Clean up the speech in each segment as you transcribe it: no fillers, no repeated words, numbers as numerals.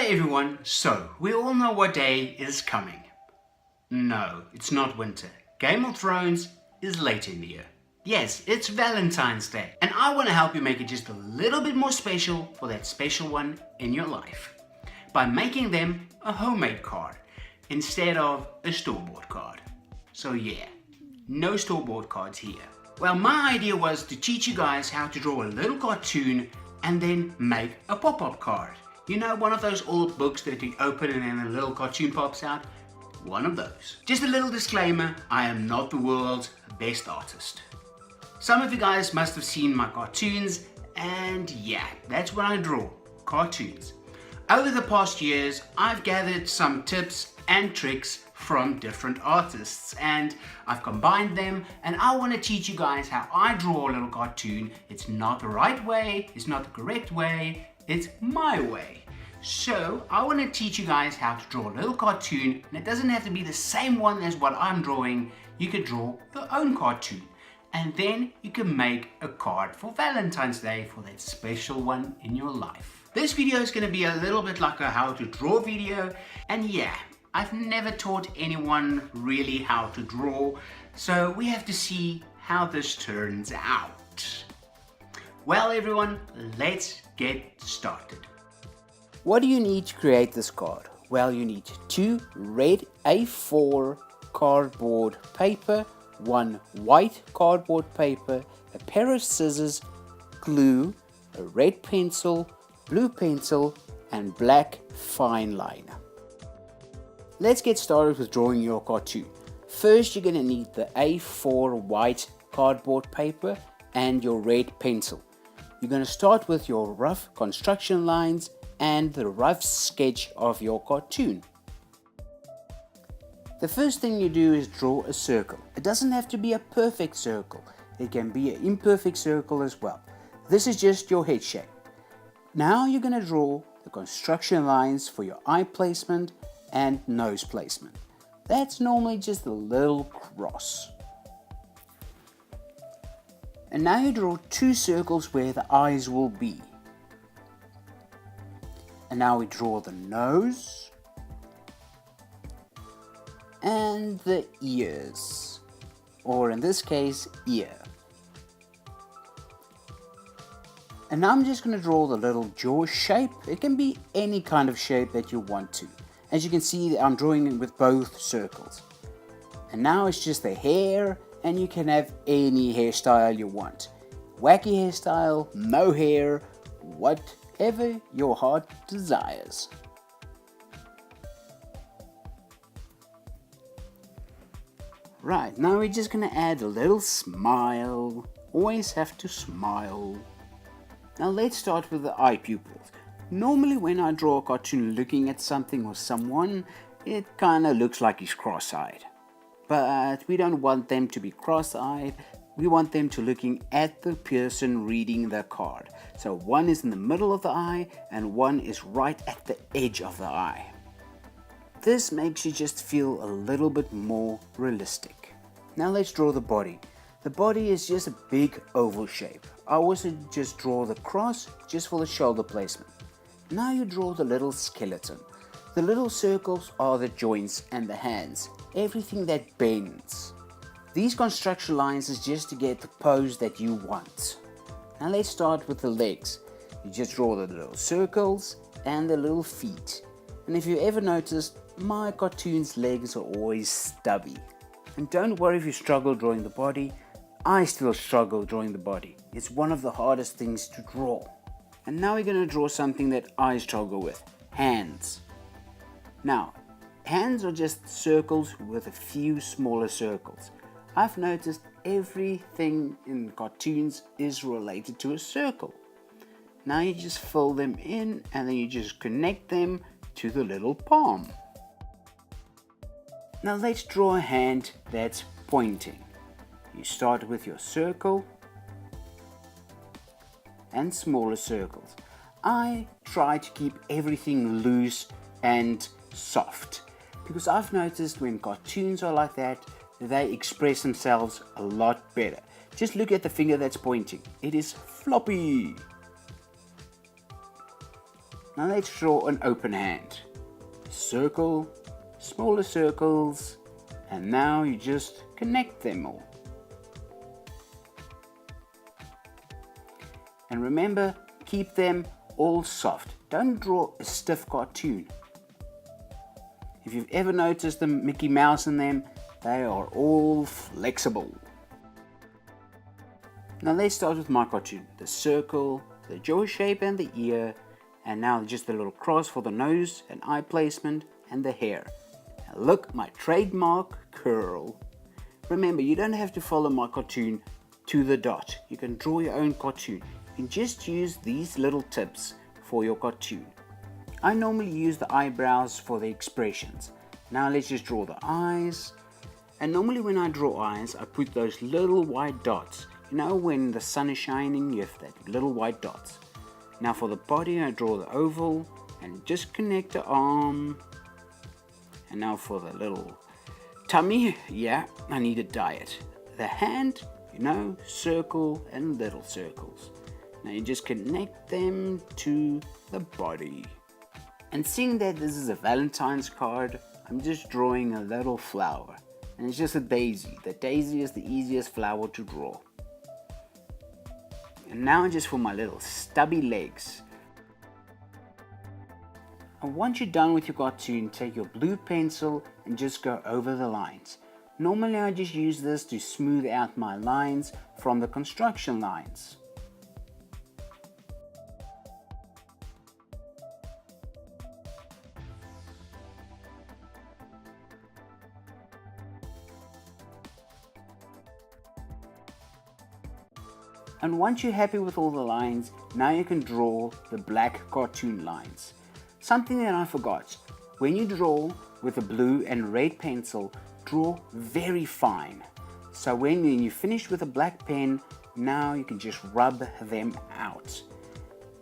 everyone, so we all know what day is coming. No, it's not winter. Game of Thrones is later in the year. Yes, it's Valentine's Day, and I want to help you make it just a little bit more special for that special one in your life by making them a homemade card instead of a store-bought card. So yeah, no store-bought cards here. Well, my idea was to teach you guys how to draw a little cartoon and then make a pop-up card. You know, one of those old books that you open and then a little cartoon pops out? One of those. Just a little disclaimer, I am not the world's best artist. Some of you guys must have seen my cartoons, and yeah, that's what I draw, cartoons. Over the past years, I've gathered some tips and tricks from different artists, and I've combined them, and I want to teach you guys how I draw a little cartoon. It's not the right way, it's not the correct way, it's my way. So I want to teach you guys how to draw a little cartoon, and it doesn't have to be the same one as what I'm drawing. You could draw your own cartoon, and then you can make a card for Valentine's Day for that special one in your life. This video is going to be a little bit like a how to draw video, and yeah, I've never taught anyone really how to draw, so we have to see how this turns out. Well everyone, let's get started. What do you need to create this card? Well, you need 2 red A4 cardboard paper, 1 white cardboard paper, a pair of scissors, glue, a red pencil, blue pencil, and black fine liner. Let's get started with drawing your cartoon. First, you're going to need the A4 white cardboard paper and your red pencil. You're going to start with your rough construction lines and the rough sketch of your cartoon. The first thing you do is draw a circle. It doesn't have to be a perfect circle. It can be an imperfect circle as well. This is just your head shape. Now you're going to draw the construction lines for your eye placement and nose placement. That's normally just a little cross. And now you draw 2 circles where the eyes will be. And now we draw the nose and the ears, or in this case, ear. And now I'm just going to draw the little jaw shape. It can be any kind of shape that you want to. As you can see, I'm drawing it with both circles. And now it's just the hair, and you can have any hairstyle you want. Wacky hairstyle, no hair, whatever your heart desires. Right, now we're just going to add a little smile. Always have to smile. Now let's start with the eye pupils. Normally when I draw a cartoon looking at something or someone, it kind of looks like he's cross-eyed. But we don't want them to be cross-eyed. We want them to looking at the person reading the card. So one is in the middle of the eye and one is right at the edge of the eye. This makes you just feel a little bit more realistic. Now let's draw the body. The body is just a big oval shape. I also just draw the cross just for the shoulder placement. Now you draw the little skeleton. The little circles are the joints and the hands, everything that bends. These construction lines is just to get the pose that you want. Now let's start with the legs. You just draw the little circles and the little feet. And if you ever noticed, my cartoon's legs are always stubby. And don't worry if you struggle drawing the body. I still struggle drawing the body. It's one of the hardest things to draw. And now we're going to draw something that I struggle with, hands. Now, hands are just circles with a few smaller circles. I've noticed everything in cartoons is related to a circle. Now you just fill them in and then you just connect them to the little palm. Now let's draw a hand that's pointing. You start with your circle and smaller circles. I try to keep everything loose and soft because I've noticed when cartoons are like that, they express themselves a lot better. Just look at the finger that's pointing. It is floppy. Now let's draw an open hand. Circle, smaller circles, and now you just connect them all. And remember, keep them all soft. Don't draw a stiff cartoon. If you've ever noticed the Mickey Mouse in them, they are all flexible. Now let's start with my cartoon. The circle, the jaw shape and the ear, and now just a little cross for the nose and eye placement and the hair. And look, my trademark curl. Remember, you don't have to follow my cartoon to the dot. You can draw your own cartoon. You can just use these little tips for your cartoon. I normally use the eyebrows for the expressions. Now let's just draw the eyes. And normally when I draw eyes, I put those little white dots. You know, when the sun is shining, you have that little white dots. Now for the body, I draw the oval and just connect the arm. And now for the little tummy, yeah, I need a diet. The hand, you know, circle and little circles. Now you just connect them to the body. And seeing that this is a Valentine's card, I'm just drawing a little flower. And it's just a daisy. The daisy is the easiest flower to draw. And now just for my little stubby legs. And once you're done with your cartoon, take your blue pencil and just go over the lines. Normally I just use this to smooth out my lines from the construction lines. And once you're happy with all the lines, now you can draw the black cartoon lines. Something that I forgot, when you draw with a blue and red pencil, draw very fine. So when you finish with a black pen, now you can just rub them out.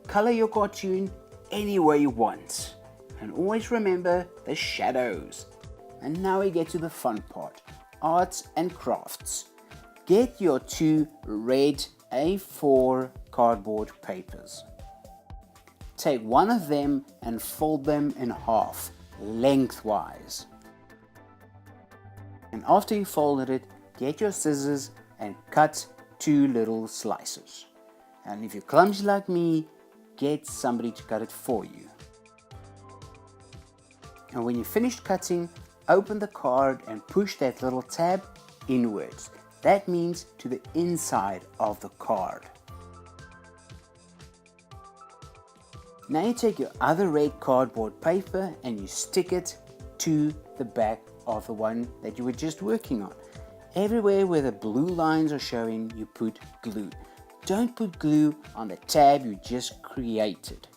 Color your cartoon any way you want. And always remember the shadows. And now we get to the fun part, arts and crafts. Get your 2 red A4 cardboard papers. Take one of them and fold them in half, lengthwise. And after you folded it, get your scissors and cut 2 little slices. And if you're clumsy like me, get somebody to cut it for you. And when you're finished cutting, open the card and push that little tab inwards. That means to the inside of the card. Now you take your other red cardboard paper and you stick it to the back of the one that you were just working on. Everywhere where the blue lines are showing, you put glue. Don't put glue on the tab you just created.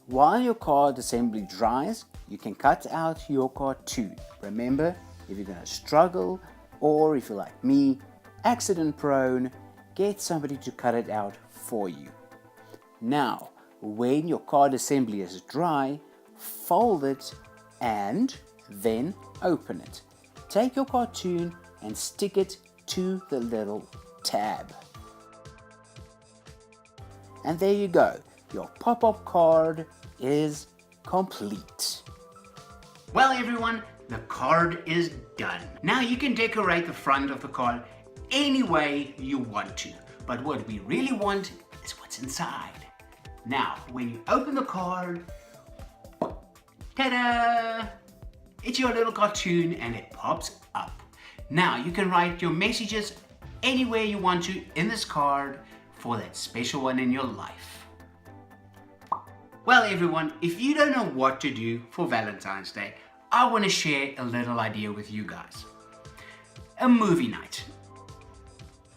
While your card assembly dries, you can cut out your cartoon. Remember, if you're going to struggle, or if you're like me, accident prone, get somebody to cut it out for you. Now, when your card assembly is dry, fold it and then open it. Take your cartoon and stick it to the little tab. And there you go, your pop-up card is complete. Well everyone, the card is done. Now you can decorate the front of the card any way you want to. But what we really want is what's inside. Now, when you open the card, ta-da! It's your little cartoon and it pops up. Now you can write your messages anywhere you want to in this card for that special one in your life. Well everyone, if you don't know what to do for Valentine's Day, I want to share a little idea with you guys. A movie night.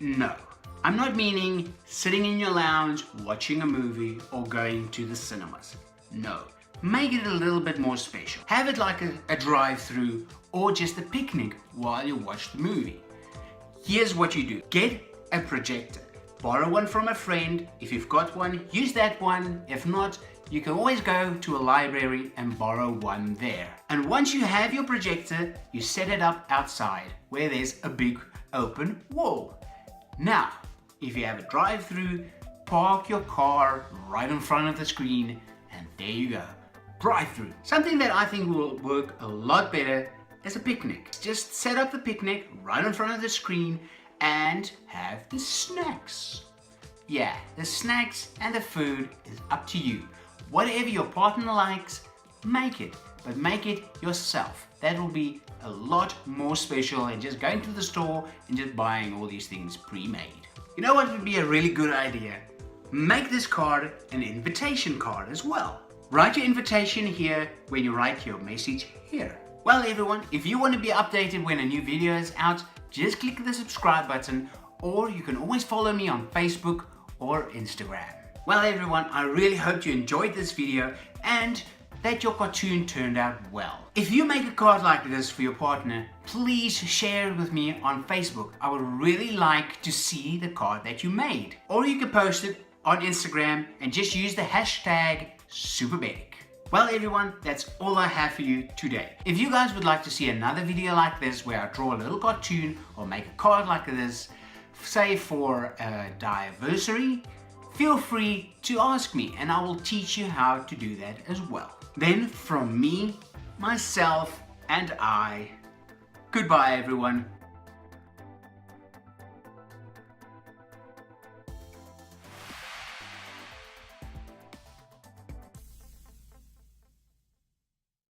No, I'm not meaning sitting in your lounge watching a movie or going to the cinemas. No, make it a little bit more special. Have it like a drive-through or just a picnic while you watch the movie. Here's what you do. Get a projector. Borrow one from a friend. If you've got one, use that one. If not, you can always go to a library and borrow one there. And once you have your projector, you set it up outside where there's a big open wall. Now, if you have a drive-through, park your car right in front of the screen And there you go. Drive-through. Something that I think will work a lot better is a picnic. Just set up the picnic right in front of the screen and have the snacks. Yeah, the snacks and the food is up to you. Whatever your partner likes, make it, but make it yourself. That will be a lot more special than just going to the store and just buying all these things pre-made. You know what would be a really good idea? Make this card an invitation card as well. Write your invitation here when you write your message here. Well everyone, if you want to be updated when a new video is out, just click the subscribe button, or you can always follow me on Facebook or Instagram. Well everyone, I really hope you enjoyed this video and that your cartoon turned out well. If you make a card like this for your partner, please share it with me on Facebook. I would really like to see the card that you made. Or you can post it on Instagram and just use the hashtag Superbedic. Well everyone, that's all I have for you today. If you guys would like to see another video like this where I draw a little cartoon or make a card like this, say for a Diaversary, feel free to ask me and I will teach you how to do that as well. Then from me, myself and I, goodbye everyone.